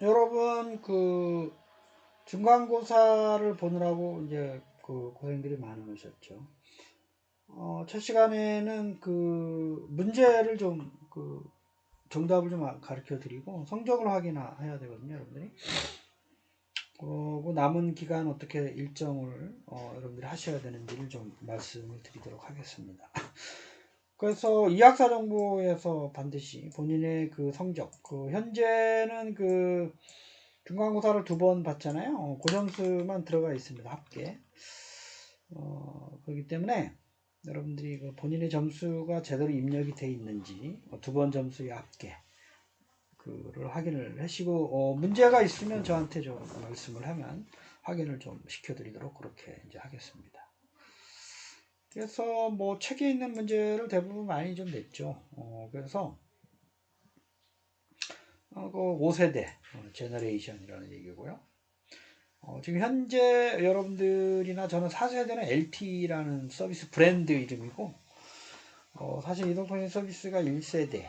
여러분 그 중간고사를 보느라고 이제 그 고생들이 많으셨죠. 첫 시간에는 그 문제를 좀 그 정답을 좀 가르쳐 드리고 성적을 확인해야 되거든요, 여러분들이. 그리고 남은 기간 어떻게 일정을 여러분들이 하셔야 되는지를 좀 말씀을 드리도록 하겠습니다. 그래서 이학사정보에서 반드시 본인의 그 성적, 그 현재는 그 중간고사를 2번 봤잖아요. 그 점수만 들어가 있습니다. 합계. 그렇기 때문에 여러분들이 그 본인의 점수가 제대로 입력이 돼 있는지 2번 점수의 합계 그를 확인을 하시고 문제가 있으면 저한테 좀 말씀을 하면 확인을 좀 시켜드리도록 그렇게 이제 하겠습니다. 그래서 뭐 책에 있는 문제를 대부분 많이 좀 냈죠. 그래서 그 5세대 제너레이션이라는 얘기고요. 지금 현재 여러분들이나 저는 4세대는 LTE라는 서비스 브랜드 이름이고 사실 이동통신 서비스가 1세대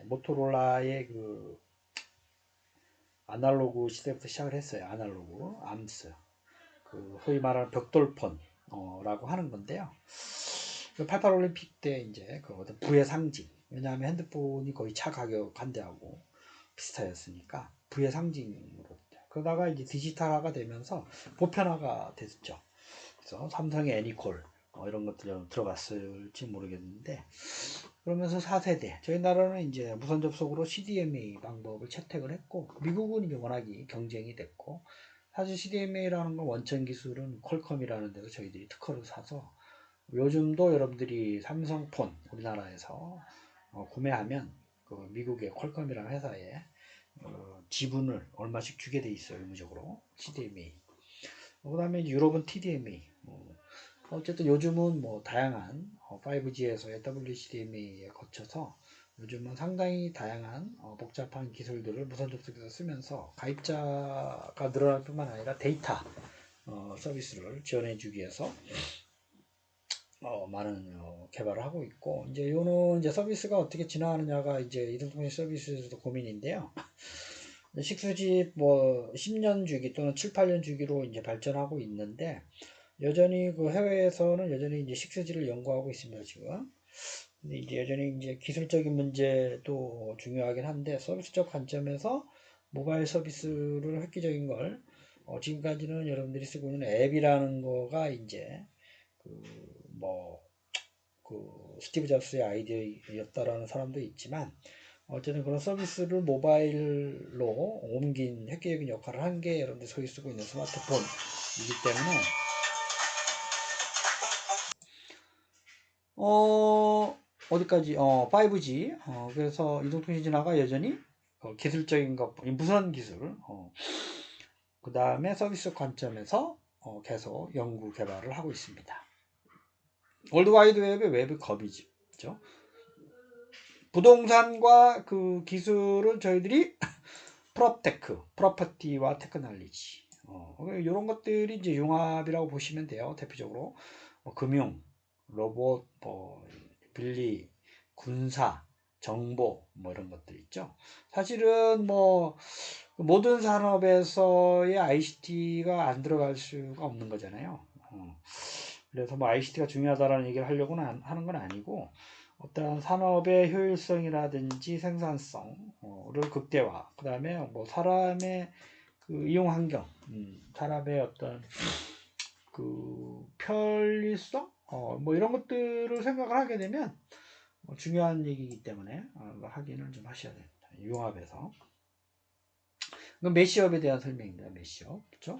모토로라의 그 아날로그 시대부터 시작을 했어요. 아날로그 암스 그 소위 말하는 벽돌폰라고 하는 건데요. 그 88 올림픽 때 이제 그 어떤 부의 상징. 왜냐하면 핸드폰이 거의 차 가격 한 대하고 비슷하였으니까 부의 상징으로. 그러다가 이제 디지털화가 되면서 보편화가 됐죠. 그래서 삼성의 애니콜 이런 것들이 들어갔을지 모르겠는데 그러면서 4세대 저희 나라는 이제 무선 접속으로 CDMA 방법을 채택을 했고 미국은 이제 워낙이 경쟁이 됐고 사실 CDMA라는 건 원천 기술은 퀄컴이라는 데서 저희들이 특허를 사서 요즘도 여러분들이 삼성폰 우리나라에서 구매하면 그 미국의 퀄컴이라는 회사에 지분을 얼마씩 주게 돼 있어요. 의무적으로 CDMA. 그 다음에 유럽은 TDMA. 어쨌든 요즘은 뭐 다양한 5G에서 WCDMA에 거쳐서 요즘은 상당히 다양한 복잡한 기술들을 무선 접속에서 쓰면서 가입자가 늘어날 뿐만 아니라 데이터 서비스를 지원해 주기 위해서 많은 개발을 하고 있고 이제 요는 이제 서비스가 어떻게 진화하느냐가 이제 이동통신 서비스에서도 고민인데요. 식수집 뭐 10년 주기 또는 7, 8년 주기로 이제 발전하고 있는데 여전히 그 해외에서는 여전히 이제 식수지를 연구하고 있습니다, 지금. 근데 이제 여전히 이제 기술적인 문제도 중요하긴 한데 서비스적 관점에서 모바일 서비스를 획기적인 걸 지금까지는 여러분들이 쓰고 있는 앱이라는 거가 이제 뭐 그 스티브 잡스의 아이디어였다라는 사람도 있지만 어쨌든 그런 서비스를 모바일로 옮긴 획기적인 역할을 한 게 여러분들 소위 쓰고 있는 스마트폰이기 때문에 어디까지 5G 그래서 이동통신 진화가 여전히 기술적인 것 무선 기술 그 다음에 서비스 관점에서 계속 연구 개발을 하고 있습니다. 월드와이드웹의 웹의 겁이죠. 부동산과 그 기술을 저희들이 프롭테크, 프로퍼티와 테크놀로지 이런 것들이 이제 융합이라고 보시면 돼요. 대표적으로 금융, 로봇, 빌리, 군사, 정보 뭐 이런 것들 있죠. 사실은 뭐 모든 산업에서의 ICT가 안 들어갈 수가 없는 거잖아요. 그래서 뭐 ICT가 중요하다라는 얘기를 하려고는 하는 건 아니고 어떤 산업의 효율성이라든지 생산성을 극대화, 그 다음에 뭐 사람의 그 이용 환경, 사람의 어떤 그 편리성, 뭐 이런 것들을 생각을 하게 되면 중요한 얘기이기 때문에 확인을 좀 하셔야 됩니다. 융합해서. 이건 메시업에 대한 설명입니다. 메시업, 그렇죠?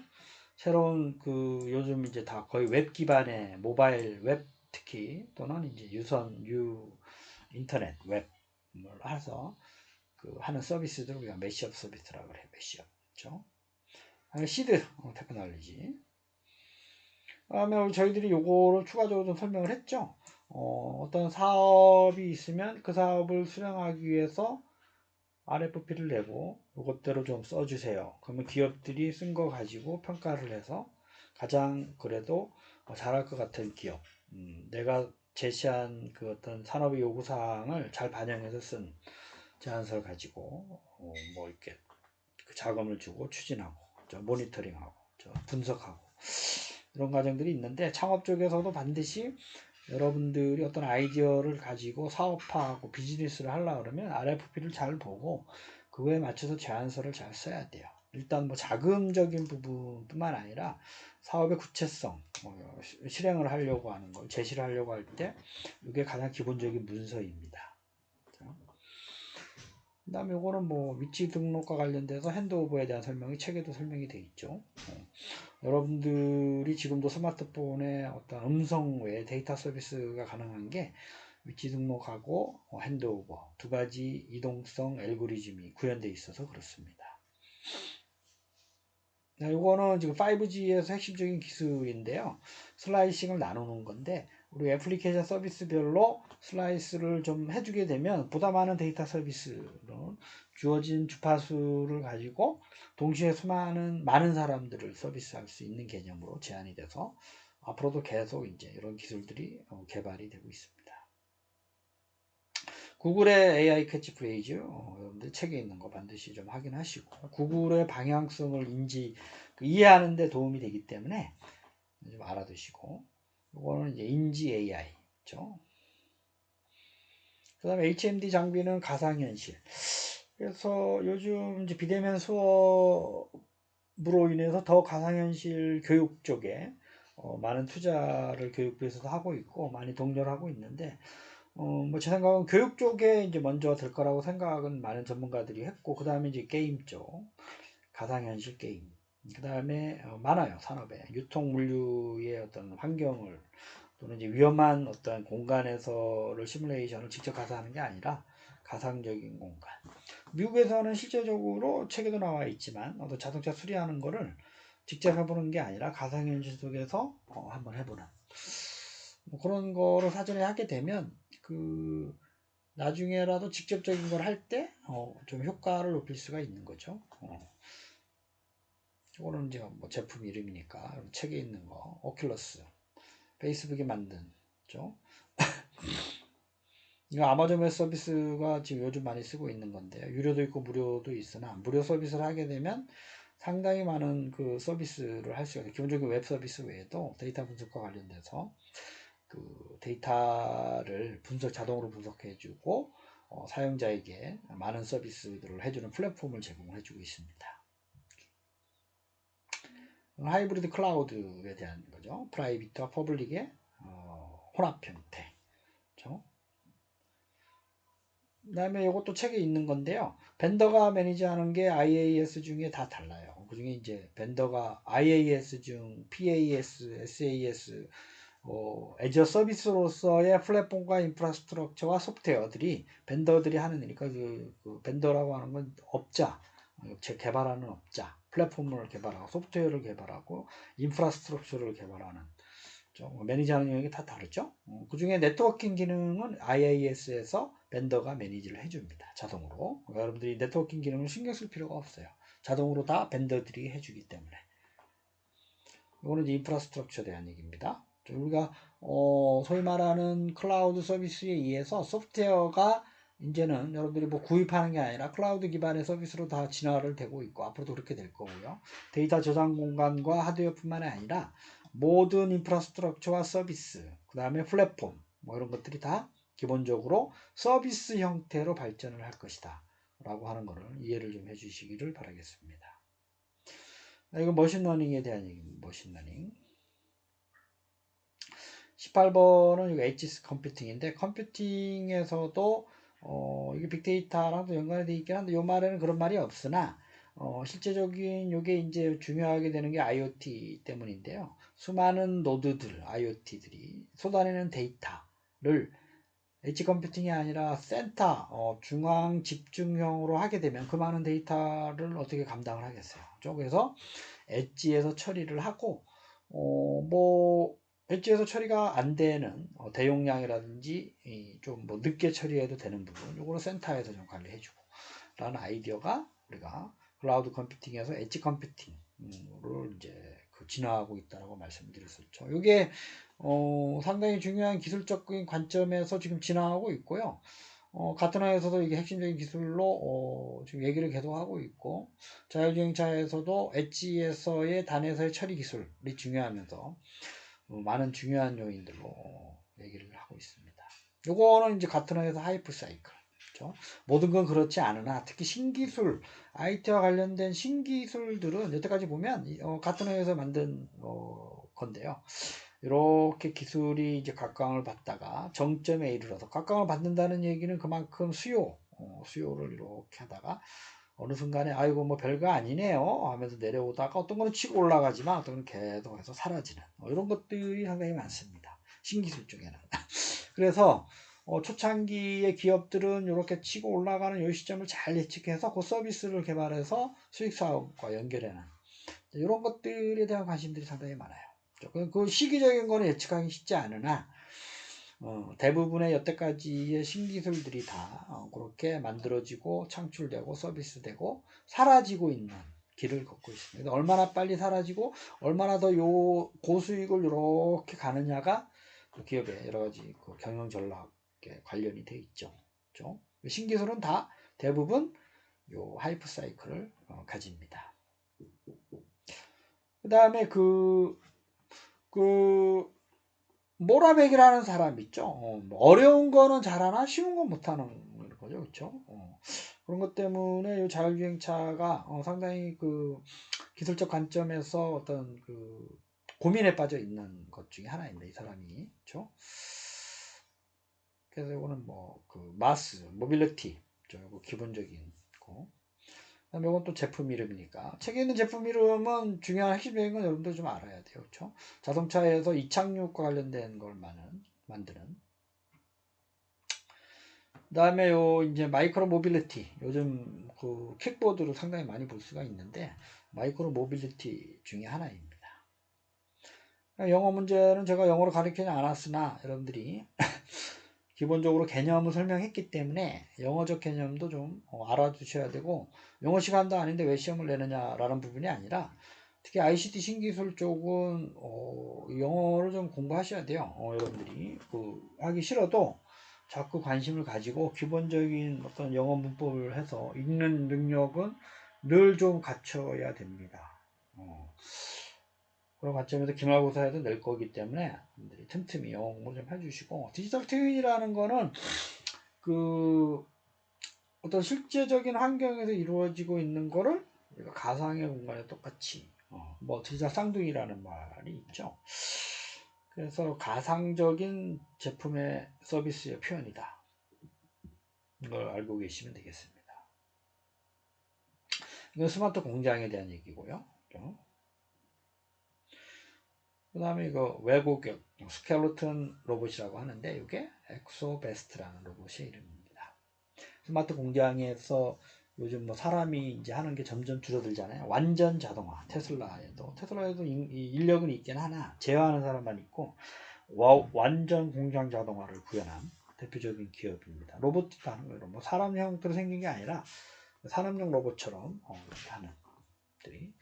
새로운 그 요즘 이제 다 거의 웹 기반의 모바일 웹 특히 또는 이제 인터넷 웹을 해서 그 하는 서비스들 우리가 메시업 서비스라고 그래요. 메시업, 그렇죠? 시드 테크놀로지. 그다음에 저희들이 요거를 추가적으로 좀 설명을 했죠. 어떤 사업이 있으면 그 사업을 수행하기 위해서 RFP를 내고 이것대로 좀 써주세요. 그러면 기업들이 쓴 거 가지고 평가를 해서 가장 그래도 잘할 것 같은 기업, 내가 제시한 그 어떤 산업의 요구사항을 잘 반영해서 쓴 제안서를 가지고 뭐 이렇게 그 자금을 주고 추진하고 모니터링하고 분석하고 이런 과정들이 있는데, 창업 쪽에서도 반드시 여러분들이 어떤 아이디어를 가지고 사업화하고 비즈니스를 하려고 그러면 RFP를 잘 보고 그거에 맞춰서 제안서를 잘 써야 돼요. 일단 뭐 자금적인 부분뿐만 아니라 사업의 구체성, 실행을 하려고 하는 걸 제시를 하려고 할 때 이게 가장 기본적인 문서입니다. 그 다음에 이거는 뭐 위치 등록과 관련돼서 핸드오버에 대한 설명이 책에도 설명이 되어 있죠. 여러분들이 지금도 스마트폰에 어떤 음성 외에 데이터 서비스가 가능한 게 위치 등록하고 핸드오버 두 가지 이동성 알고리즘이 구현되어 있어서 그렇습니다. 이거는 지금 5G에서 핵심적인 기술인데요. 슬라이싱을 나누는 건데, 우리 애플리케이션 서비스별로 슬라이스를 좀 해주게 되면 보다 많은 데이터 서비스는 주어진 주파수를 가지고 동시에 많은 사람들을 서비스할 수 있는 개념으로 제한이 돼서 앞으로도 계속 이제 이런 기술들이 개발이 되고 있습니다. 구글의 AI 캐치프레이즈, 여러분들 책에 있는 거 반드시 좀 확인하시고, 구글의 방향성을 이해하는 데 도움이 되기 때문에 좀 알아두시고, 이거는 이제 인지 AI죠. 그 다음에 HMD 장비는 가상현실. 그래서 요즘 이제 비대면 수업으로 인해서 더 가상현실 교육 쪽에 많은 투자를 교육부에서도 하고 있고, 많이 독려를 하고 있는데, 뭐 제 생각은 교육 쪽에 이제 먼저 될 거라고 생각은 많은 전문가들이 했고, 그 다음에 이제 게임 쪽, 가상현실 게임, 그 다음에 많아요. 산업에 유통 물류의 어떤 환경을 또는 이제 위험한 어떤 공간에서를 시뮬레이션을 직접 가서 하는 게 아니라 가상적인 공간. 미국에서는 실제적으로 책에도 나와 있지만 어떤 자동차 수리하는 거를 직접 해보는 게 아니라 가상현실 속에서 한번 해보는 뭐 그런 거를 사전에 하게 되면 나중에라도 직접적인 걸 할 때 좀 효과를 높일 수가 있는 거죠. 이거는 이제 뭐 제품 이름이니까 책에 있는 거 오큘러스, 페이스북이 만든 죠. 이거 아마존 웹 서비스가 지금 요즘 많이 쓰고 있는 건데요. 유료도 있고 무료도 있으나 무료 서비스를 하게 되면 상당히 많은 그 서비스를 할 수가 있어요. 기본적인 웹 서비스 외에도 데이터 분석과 관련돼서 그 데이터를 자동으로 분석해주고 사용자에게 많은 서비스들을 해주는 플랫폼을 제공해주고 있습니다. 하이브리드 클라우드에 대한 거죠. 프라이빗과 퍼블릭의 혼합 형태. 그렇죠? 그 다음에 이것도 책에 있는 건데요. 벤더가 매니지하는 게 IaaS 중에 다 달라요. 그 중에 이제 벤더가 IaaS 중 PaaS, SaaS, 애저 서비스로서의 플랫폼과 인프라스트럭처와 소프트웨어들이 벤더들이 하는 일이니까 그 벤더라고 하는 건 업자, 개발하는 업자, 플랫폼을 개발하고 소프트웨어를 개발하고 인프라스트럭처를 개발하는 매니지하는 영역이 다 다르죠. 그 중에 네트워킹 기능은 IaaS에서 벤더가 매니지를 해줍니다. 자동으로. 여러분들이 네트워킹 기능을 신경 쓸 필요가 없어요. 자동으로 다 벤더들이 해주기 때문에. 이거는 이제 인프라스트럭처에 대한 얘기입니다. 우리가 소위 말하는 클라우드 서비스에 의해서 소프트웨어가 이제는 여러분들이 뭐 구입하는 게 아니라 클라우드 기반의 서비스로 다 진화를 되고 있고 앞으로도 그렇게 될 거고요. 데이터 저장 공간과 하드웨어뿐만 아니라 모든 인프라스트럭처와 서비스, 그 다음에 플랫폼 뭐 이런 것들이 다 기본적으로 서비스 형태로 발전을 할 것이다 라고 하는 것을 이해를 좀 해주시기를 바라겠습니다. 이거 머신러닝에 대한 얘기입니다. 머신러닝 18번은 이거 엣지 컴퓨팅인데, 컴퓨팅에서도 이게 빅데이터랑도 연관이 되어 있긴 한데 이 말에는 그런 말이 없으나 실제적인 요게 이제 중요하게 되는 게 IoT 때문인데요. 수많은 노드들 IoT들이 쏟아내는 데이터를 엣지 컴퓨팅이 아니라 센터 중앙 집중형으로 하게 되면 그 많은 데이터를 어떻게 감당을 하겠어요. 그래서 엣지에서 처리를 하고 뭐 엣지에서 처리가 안 되는 대용량이라든지 좀 뭐 늦게 처리해도 되는 부분, 요거는 센터에서 좀 관리해주고 라는 아이디어가 우리가 클라우드 컴퓨팅에서 엣지 컴퓨팅으로 이제 진화하고 있다고 말씀드렸었죠. 이게 상당히 중요한 기술적인 관점에서 지금 진화하고 있고요. 가트너에서도 이게 핵심적인 기술로 지금 얘기를 계속 하고 있고, 자율주행차에서도 엣지에서의 단에서의 처리 기술이 중요하면서 많은 중요한 요인들로 얘기를 하고 있습니다. 요거는 이제 가트너에서 하이프 사이클. 그렇죠? 모든 건 그렇지 않으나 특히 신기술, IT와 관련된 신기술들은 여태까지 보면 가트너에서 만든 건데요. 이렇게 기술이 이제 각광을 받다가 정점에 이르러서, 각광을 받는다는 얘기는 그만큼 수요를 이렇게 하다가 어느 순간에 아이고 뭐 별거 아니네요 하면서 내려오다가 어떤 거는 치고 올라가지만 어떤 거는 계속해서 사라지는 이런 것들이 상당히 많습니다. 신기술 중에는. 그래서 초창기의 기업들은 이렇게 치고 올라가는 이 시점을 잘 예측해서 그 서비스를 개발해서 수익 사업과 연결하는 이런 것들에 대한 관심들이 상당히 많아요. 그 시기적인 거는 예측하기 쉽지 않으나 대부분의 여태까지의 신기술들이 다 그렇게 만들어지고 창출되고 서비스되고 사라지고 있는 길을 걷고 있습니다. 얼마나 빨리 사라지고 얼마나 더 고수익을 이렇게 가느냐가 그 기업의 여러 가지 그 경영 전략에 관련이 돼 있죠. 그렇죠? 신기술은 다 대부분 요 하이프 사이클을 가집니다. 그 다음에 모라백이라는 사람 있죠. 어려운 거는 잘하나 쉬운 건 못하는 거죠. 그렇죠? 그런 것 때문에 이 자율주행차가 상당히 그 기술적 관점에서 어떤 그 고민에 빠져 있는 것 중에 하나입니다. 이 사람이. 그렇죠? 그래서 이거는 뭐 그 마스, 모빌리티, 기본적인 거. 그다음에 이건 또 제품 이름이니까 책에 있는 제품 이름은 중요한 핵심적인 건 여러분들 좀 알아야 돼요. 그렇죠? 자동차에서 이착륙과 관련된 걸 만드는. 그다음에 요 이제 마이크로 모빌리티, 요즘 그 킥보드로 상당히 많이 볼 수가 있는데 마이크로 모빌리티 중에 하나입니다. 영어 문제는 제가 영어로 가르치지 않았으나 여러분들이 기본적으로 개념을 설명했기 때문에 영어적 개념도 좀 알아두셔야 되고, 영어 시간도 아닌데 왜 시험을 내느냐라는 부분이 아니라 특히 ICT 신기술 쪽은 영어를 좀 공부하셔야 돼요. 여러분들이 하기 싫어도 자꾸 관심을 가지고 기본적인 어떤 영어 문법을 해서 읽는 능력은 늘 좀 갖춰야 됩니다. 그런 관점에서 기말고사에도 낼 거기 때문에 틈틈이 영어 공부 좀 해주시고, 디지털 트윈이라는 거는 그 어떤 실제적인 환경에서 이루어지고 있는 거를 가상의 공간에 똑같이 뭐 디지털 쌍둥이라는 말이 있죠. 그래서 가상적인 제품의 서비스의 표현이다. 이걸 알고 계시면 되겠습니다. 이건 스마트 공장에 대한 얘기고요. 그 다음에 이거 외고격 스켈레톤 로봇이라고 하는데 이게 엑소베스트라는 로봇의 이름입니다. 스마트 공장에서 요즘 뭐 사람이 이제 하는 게 점점 줄어들잖아요. 완전 자동화. 테슬라에도 인력은 있긴 하나 제어하는 사람만 있고 완전 공장 자동화를 구현한 대표적인 기업입니다. 로봇도 하는 거예요. 뭐 사람 형태로 생긴 게 아니라 산업용 로봇처럼 하는 것들이.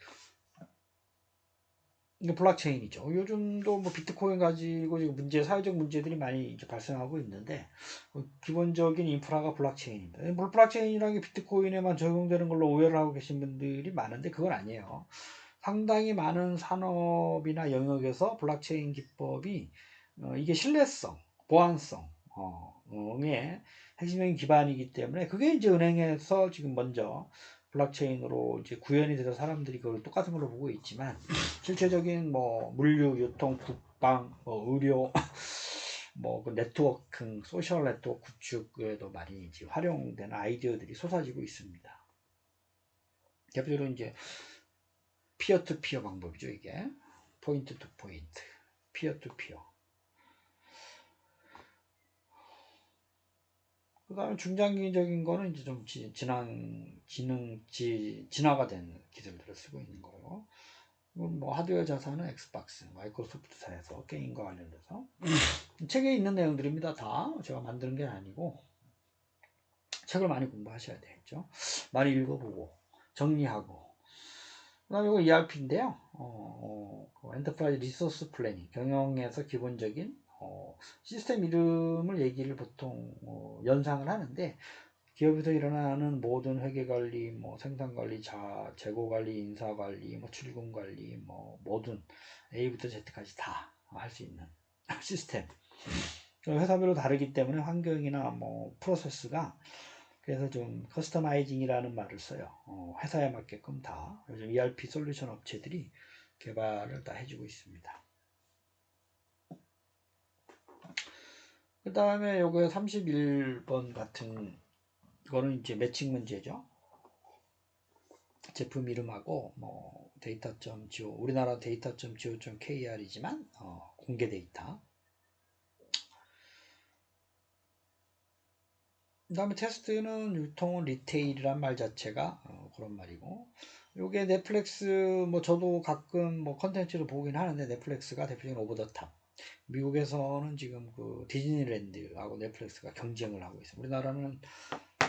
이게 블록체인이죠. 요즘도 뭐 비트코인 가지고 사회적 문제들이 많이 이제 발생하고 있는데, 기본적인 인프라가 블록체인입니다. 블록체인이라는 게 비트코인에만 적용되는 걸로 오해를 하고 계신 분들이 많은데 그건 아니에요. 상당히 많은 산업이나 영역에서 블록체인 기법이 이게 신뢰성, 보안성, 의 핵심적인 기반이기 때문에 그게 이제 은행에서 지금 먼저 블록체인으로 이제 구현이 돼서 사람들이 그걸 똑같은 걸로 보고 있지만, 실제적인 뭐 물류, 유통, 국방, 뭐 의료, 뭐 그 네트워킹, 소셜 네트워크 구축에도 많이 이제 활용되는 아이디어들이 쏟아지고 있습니다. 대표적으로 이제 피어 투 피어 방법이죠. 이게 포인트 투 포인트, 피어 투 피어. 그 다음에 중장기적인 거는 이제 좀 진화가 된 기술들을 쓰고 있는 거예요. 뭐 하드웨어 자사는 엑스박스, 마이크로소프트사에서 게임과 관련돼서 책에 있는 내용들입니다. 다 제가 만드는 게 아니고 책을 많이 공부하셔야 되겠죠. 많이 읽어보고 정리하고. 그 다음에 이거 ERP인데요. 엔터프라이즈 리소스 플래닝, 경영에서 기본적인 시스템 이름을 얘기를 보통 연상을 하는데, 기업에서 일어나는 모든 회계관리, 뭐 생산관리, 재고관리, 인사관리, 뭐 출금관리, 뭐 모든 A부터 Z까지 다 할 수 있는 시스템. 회사별로 다르기 때문에 환경이나 뭐 프로세스가, 그래서 좀 커스터마이징이라는 말을 써요. 회사에 맞게끔 다 요즘 ERP 솔루션 업체들이 개발을 다 해주고 있습니다. 그 다음에 요거 31번 같은 거는 이제 매칭 문제죠. 제품 이름하고 뭐 데이터.go, 우리나라 데이터.go.kr이지만 공개 데이터. 그 다음에 테스트는 유통은 리테일이란 말 자체가 그런 말이고, 요게 넷플릭스, 뭐 저도 가끔 뭐 컨텐츠를 보긴 하는데, 넷플릭스가 대표적인 오버 더 탑. 미국에서는 지금 그 디즈니랜드하고 넷플릭스가 경쟁을 하고 있어요. 우리나라는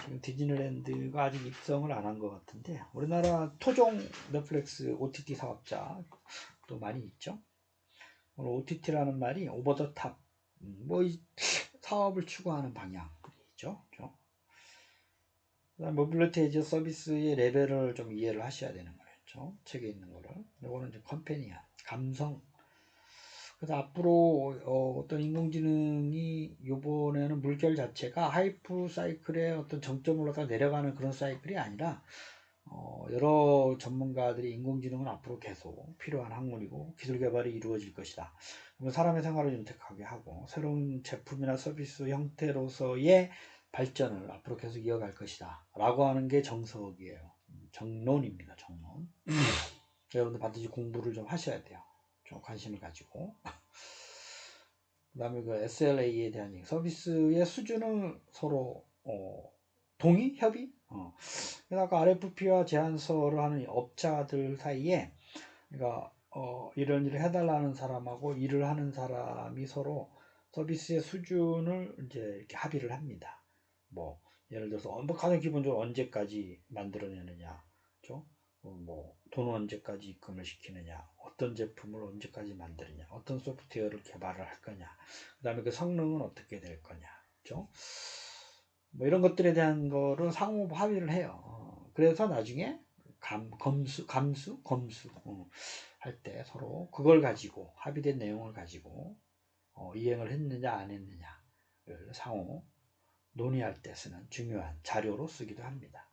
지금 디즈니랜드가 아직 입성을 안 한 것 같은데, 우리나라 토종 넷플릭스 OTT 사업자도 많이 있죠. 오늘 OTT라는 말이 오버 더 탑, 뭐 사업을 추구하는 방향이죠. 그다음 모빌리티 에즈 서비스의 레벨을 좀 이해를 하셔야 되는 거죠. 책에 있는 거를. 이거는 좀 컴패니언, 감성. 그래서 앞으로 어떤 인공지능이 이번에는 물결 자체가 하이프 사이클의 어떤 정점을 갖다 내려가는 그런 사이클이 아니라, 여러 전문가들이 인공지능은 앞으로 계속 필요한 학문이고 기술 개발이 이루어질 것이다. 사람의 생활을 윤택하게 하고 새로운 제품이나 서비스 형태로서의 발전을 앞으로 계속 이어갈 것이다 라고 하는 게 정석이에요. 정론입니다. 정론. 여러분들 반드시 공부를 좀 하셔야 돼요. 좀 관심을 가지고. 그 다음에 그 SLA에 대한 얘기, 서비스의 수준을 서로 동의? 협의? 그래서 아까 RFP와 제안서를 하는 업자들 사이에, 그러니까 이런 일을 해달라는 사람하고 일을 하는 사람이 서로 서비스의 수준을 이제 이렇게 합의를 합니다. 뭐 예를 들어서 뭐 가장 기본적으로 언제까지 만들어내느냐, 그렇죠? 뭐 돈은 언제까지 입금을 시키느냐, 어떤 제품을 언제까지 만드느냐, 어떤 소프트웨어를 개발을 할 거냐, 그 다음에 그 성능은 어떻게 될 거냐, 그렇죠? 뭐 이런 것들에 대한 거를 상호 합의를 해요. 그래서 나중에 검수 할 때 서로 그걸 가지고 합의된 내용을 가지고 이행을 했느냐 안 했느냐를 상호 논의할 때 쓰는 중요한 자료로 쓰기도 합니다.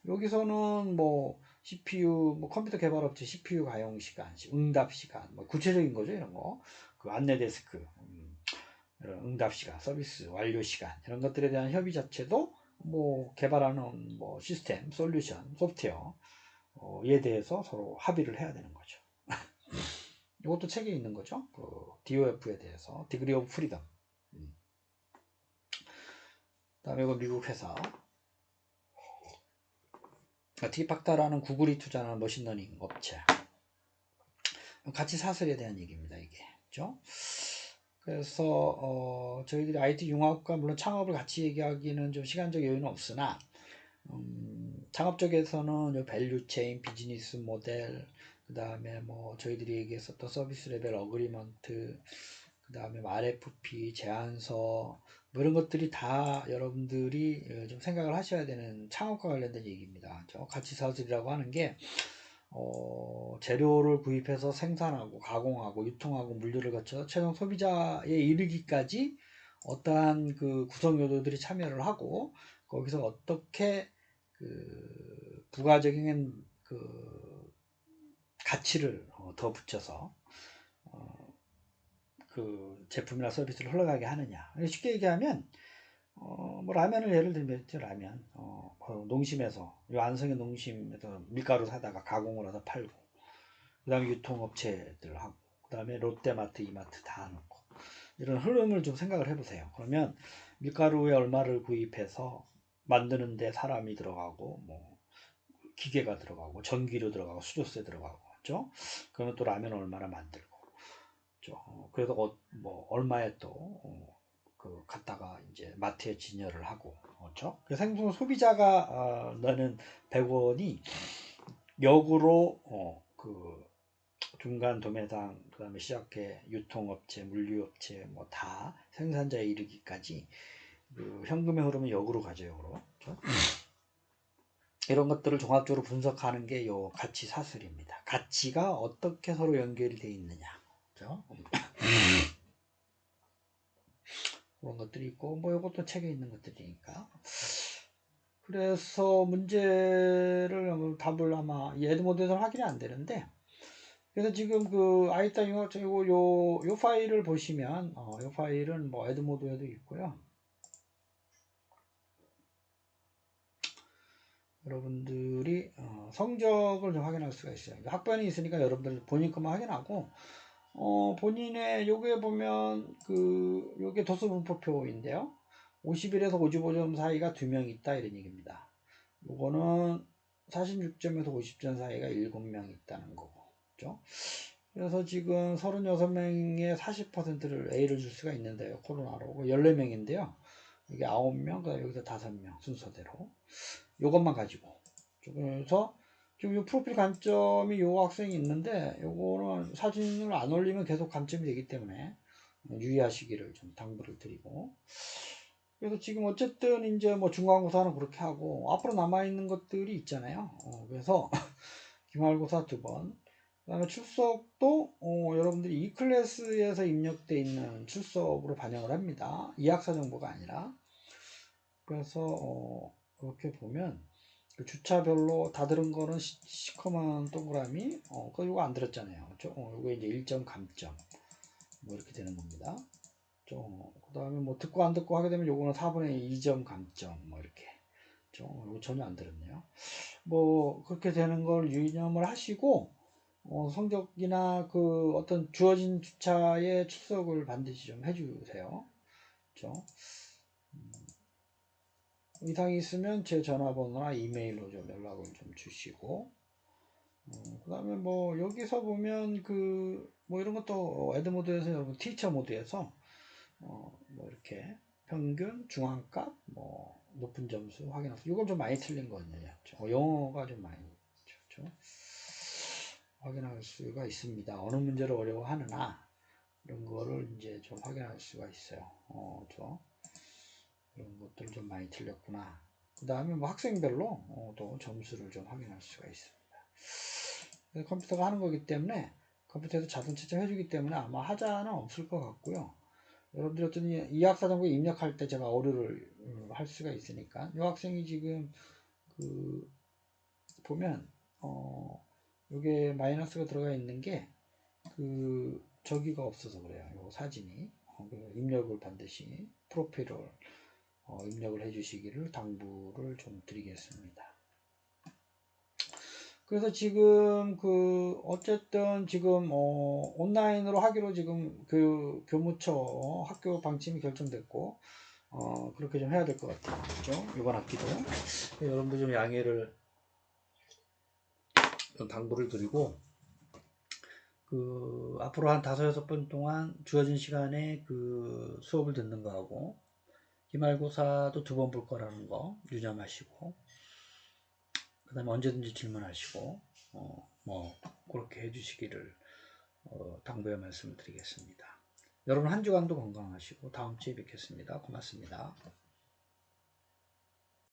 여기서는 뭐 CPU, 뭐 컴퓨터 개발 업체 CPU 가용 시간, 응답 시간, 뭐 구체적인 거죠. 이런 거, 그 안내 데스크, 이런 응답 시간, 서비스 완료 시간, 이런 것들에 대한 협의 자체도 뭐 개발하는 뭐 시스템, 솔루션, 소프트웨어에 대해서 서로 합의를 해야 되는 거죠. 이것도 책에 있는 거죠. 그 DOF에 대해서, 디그리 오브 프리덤. 그다음에 이거 미국 회사. 티팍타라는 구글이 투자하는 머신러닝 업체. 가치 사슬에 대한 얘기입니다. 이게. 그죠? 그래서 저희들이 IT 융합과 물론 창업을 같이 얘기하기는 좀 시간적 여유는 없으나, 창업 쪽에서는 요 밸류 체인, 비즈니스 모델, 그 다음에 뭐 저희들이 얘기했었던 서비스 레벨 어그리먼트, 그 다음에 RFP, 제안서, 뭐 이런 것들이 다 여러분들이 좀 생각을 하셔야 되는 창업과 관련된 얘기입니다. 가치 사슬이라고 하는 게 재료를 구입해서 생산하고 가공하고 유통하고 물류를 거쳐 최종 소비자에 이르기까지 어떠한 그 구성 요소들이 참여를 하고, 거기서 어떻게 그 부가적인 그 가치를 더 붙여서 그 제품이나 서비스를 흘러가게 하느냐. 쉽게 얘기하면 뭐 라면을 예를 들면 라면 농심에서 요 안성의 농심에서 밀가루 사다가 가공을 해서 팔고, 그 다음에 유통업체들하고, 그 다음에 롯데마트, 이마트 다 넣고, 이런 흐름을 좀 생각을 해보세요. 그러면 밀가루에 얼마를 구입해서 만드는데 사람이 들어가고, 뭐 기계가 들어가고, 전기료 들어가고, 수조세 들어가고, 그렇죠? 그러면 또 라면 얼마나 만들고, 그렇죠? 그래서 뭐 얼마에 또 그 갖다가 이제 마트에 진열을 하고, 그렇죠? 그 생선 소비자가 내는 100원이 역으로 그 중간 도매상, 그 다음에 시작해 유통업체, 물류업체, 뭐 다 생산자에 이르기까지 그 현금의 흐름은 역으로 가죠, 역으로. 그렇죠? 이런 것들을 종합적으로 분석하는 게 요 가치 사슬입니다. 가치가 어떻게 서로 연결이 되어 있느냐. 그렇죠? 그런 것들이 있고, 뭐 이것도 책에 있는 것들이니까. 그래서 문제를 답을 아마 이 에드모드에서는 확인이 안 되는데, 그래서 지금 그 아이타 융합 요 파일을 보시면 요 파일은 뭐 에드모드에도 있고요. 여러분들이 성적을 좀 확인할 수가 있어요. 학번이 있으니까 여러분들 본인 것만 확인하고 본인의 요게 보면 그 요게 도수분포표인데요. 51에서 55점 사이가 2명 있다 이런 얘기입니다. 요거는 46점에서 50점 사이가 7명 있다는 거고. 그렇죠? 그래서 지금 36명의 40%를 A를 줄 수가 있는데요. 코로나로. 14명인데요. 이게 9명, 그다음에 여기서 5명 순서대로. 요것만 가지고. 그래서 지금 이 프로필 관점이 요 학생이 있는데 요거는 사진을 안 올리면 계속 관점이 되기 때문에 유의하시기를 좀 당부를 드리고. 그래서 지금 어쨌든 이제 뭐 중간고사는 그렇게 하고 앞으로 남아있는 것들이 있잖아요. 그래서 기말고사 2번, 그 다음에 출석도 여러분들이 이 클래스에서 입력되어 있는 출석으로 반영을 합니다. 이학사 정보가 아니라. 그래서 이렇게 보면 그 주차별로 다 들은 거는 시커먼 동그라미, 이거 안 들었잖아요. 그렇죠? 이거 이제 1점 감점 뭐 이렇게 되는 겁니다. 그 다음에 뭐 듣고 안 듣고 하게 되면 요거는 4분의 2점 감점 뭐 이렇게. 이거 전혀 안 들었네요. 뭐 그렇게 되는 걸 유념을 하시고 성적이나 그 어떤 주어진 주차의 출석을 반드시 좀 해주세요. 그렇죠? 이상이 있으면 제 전화번호나 이메일로 좀 연락을 좀 주시고 그 다음에 뭐 여기서 보면 그 뭐 이런 것도 에드모드에서 여러분 티처 모드에서 뭐 이렇게 평균, 중앙값, 뭐 높은 점수 확인할 수. 이건 좀 많이 틀린 거네요. 영어가 좀 많이 그렇죠? 확인할 수가 있습니다. 어느 문제를 어려워하느나 이런 거를 이제 좀 확인할 수가 있어요. 이런 것들을 좀 많이 틀렸구나. 그 다음에 뭐 학생별로 또 점수를 좀 확인할 수가 있습니다. 컴퓨터가 하는 거기 때문에 컴퓨터에서 자동 채점해주기 때문에 아마 하자는 없을 것 같고요. 여러분들 어떤 이학사정보에 입력할 때 제가 오류를 할 수가 있으니까 이 학생이 지금 그 보면 요게 마이너스가 들어가 있는 게 그 저기가 없어서 그래요. 요 사진이 입력을 반드시 프로필을 입력을 해주시기를 당부를 좀 드리겠습니다. 그래서 지금 그 어쨌든 지금 온라인으로 하기로 지금 그 교무처 학교 방침이 결정됐고 그렇게 좀 해야 될 것 같아요. 그죠? 이번 학기도 여러분들 좀 양해를 좀 당부를 드리고 그 앞으로 한 5-6번 동안 주어진 시간에 그 수업을 듣는 거하고 기말고사도 2번 볼 거라는 거 유념하시고 그 다음에 언제든지 질문하시고 뭐 그렇게 해주시기를 당부의 말씀을 드리겠습니다. 여러분 한 주간도 건강하시고 다음 주에 뵙겠습니다. 고맙습니다.